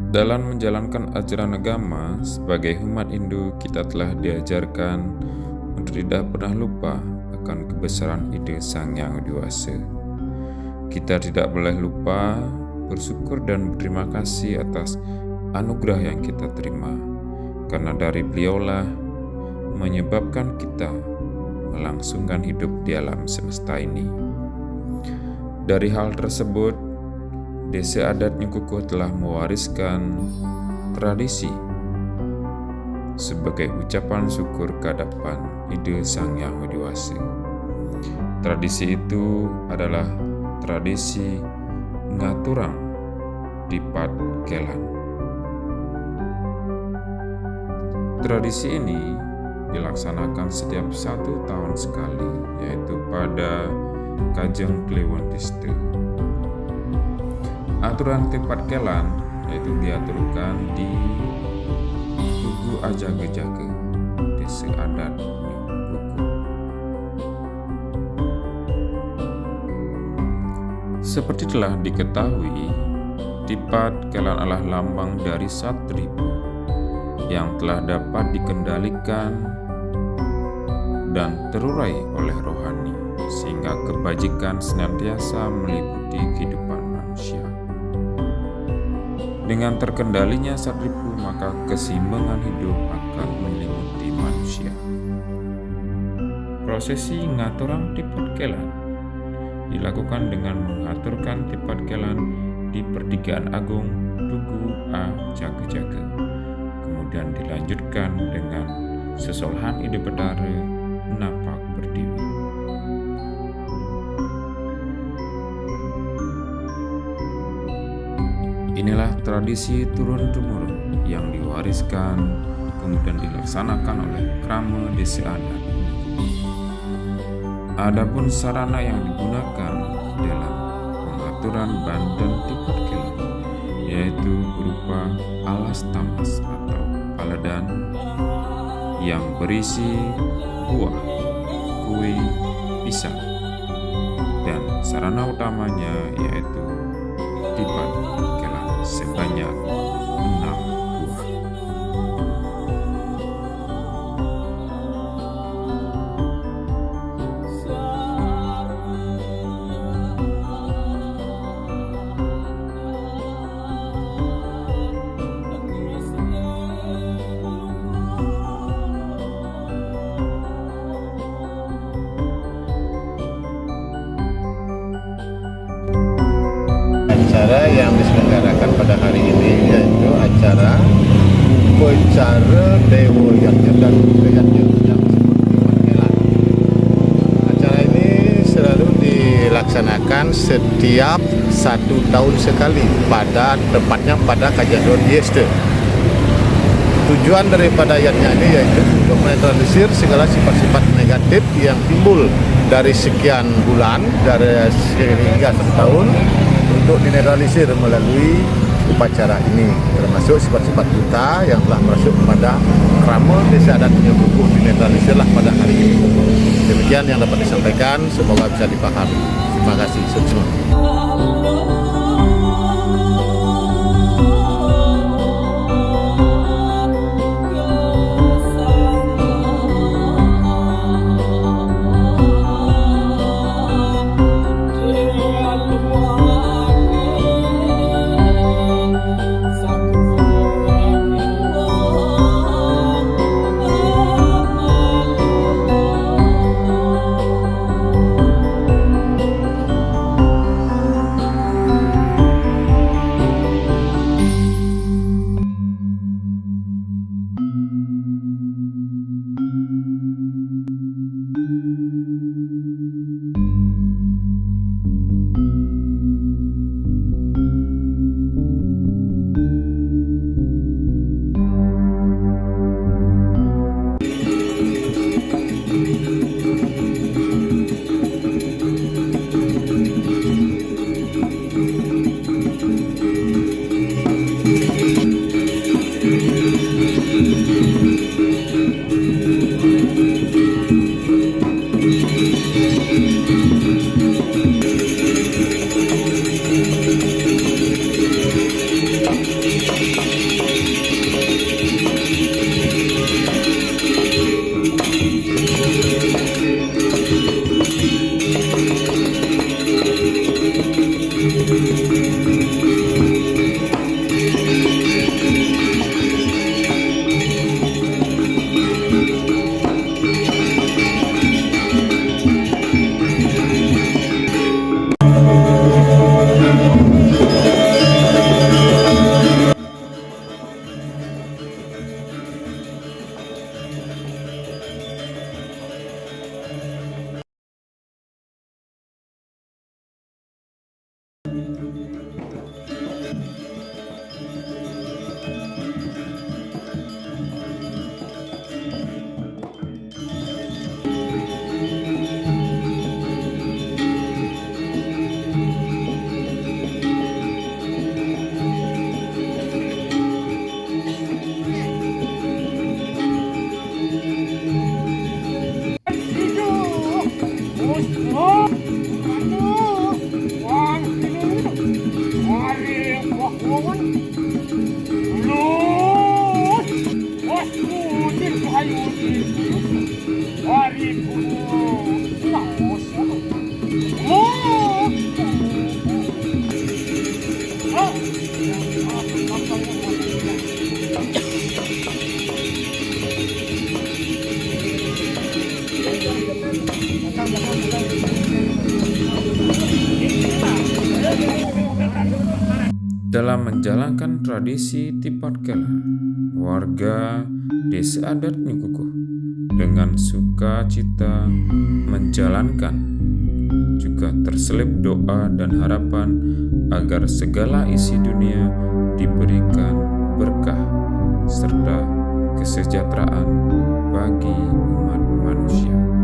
Dalam menjalankan ajaran agama, sebagai umat Hindu kita telah diajarkan untuk tidak pernah lupa akan kebesaran ide Sang Yang Widi Wasa. Kita tidak boleh lupa bersyukur dan berterima kasih atas anugerah yang kita terima, karena dari beliaulah menyebabkan kita melangsungkan hidup di alam semesta ini. Dari hal tersebut, Desa Adat Nyekukuh telah mewariskan tradisi sebagai ucapan syukur kehadapan ide Sang Yang Widi Wasa. Tradisi itu adalah tradisi ngaturang Dipat Kelan. Tradisi ini dilaksanakan setiap 1 tahun sekali, yaitu pada Kajeng Kliwon Diste. Aturan Dipat Kelan yaitu diaturkan di Tugu Ajaga-jaga, Desa Adat Nyekukuh. Seperti telah diketahui, Dipat Kelan adalah lambang dari Satribu yang telah dapat dikendalikan dan terurai oleh rohani, sehingga kebajikan senantiasa meliputi kehidupan manusia. Dengan terkendalinya Satribu, maka keseimbangan hidup akan menyelimuti manusia. Prosesi ngaturang Dipat Kelan dilakukan dengan mengaturkan Dipat Kelan di Pertigaan Agung Tugu Ajaga-jaga. Kemudian dilanjutkan dengan sesolahan Ide Betara Napak Berdiri. Inilah tradisi turun-temurun yang diwariskan kemudian dilaksanakan oleh Krama Desa Adat. Adapun sarana yang digunakan dalam pengaturan bandan Dipat Kelan yaitu berupa alas tamas atau paladan yang berisi buah, kue, pisang, dan sarana utamanya yaitu Dipat Kelan sebanyak 6 buah. Acara yang diselenggarakan pada hari ini yaitu acara upacara Dewa Yatnya dan Yatnya yang disebut Dipat Kelan. Acara ini selalu dilaksanakan setiap 1 tahun sekali, tepatnya pada Kajadon Dieste. Tujuan daripada Yatnya ini yaitu untuk menetralisir segala sifat-sifat negatif yang timbul dari sekian bulan, dari hingga 1 tahun, untuk dinetralisir melalui upacara ini, termasuk sifat-sifat buta yang telah masuk kepada Krama Desa Adat Nyekukuh dinetralisirlah pada hari ini. Demikian yang dapat disampaikan, semoga bisa dipahami. Terima kasih. Sukses. Dalam menjalankan tradisi Tipat Kela, warga Desa Adat Nyukukuh dengan sukacita menjalankan, juga terselip doa dan harapan agar segala isi dunia diberikan berkah serta kesejahteraan bagi umat manusia.